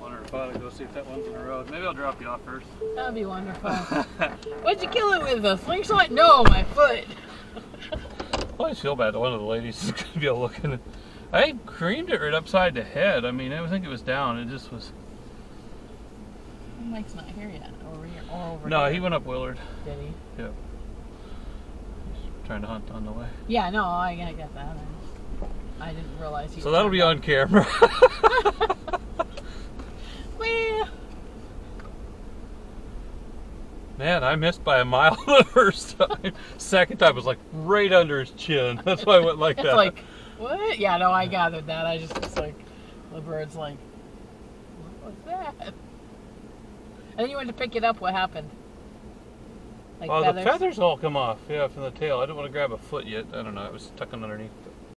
Wonder if I ought to go see if that one's in the road. Maybe I'll drop you off first. That'd be wonderful. What'd you kill it with? A slingshot? No, my foot. I always feel bad. One of the ladies is going to be looking. I creamed it right upside the head. I mean, I think it was down. It just was. Mike's not here yet. Over here or over No, here. he went up Willard. Did he? Yeah. He's trying to hunt on the way. Yeah, no, I get that. I didn't realize he. So that'll be on camera. Well. Man, I missed by a mile the first time. Second time was like right under his chin. That's why I went like that. It's like, what? Yeah, no, I gathered that. I just was like, the bird's like, what was that? And then you went to pick it up. What happened? Like oh, feathers? the feathers all come off. Yeah, from the tail. I didn't want to grab a foot yet. I don't know. It was tucking underneath.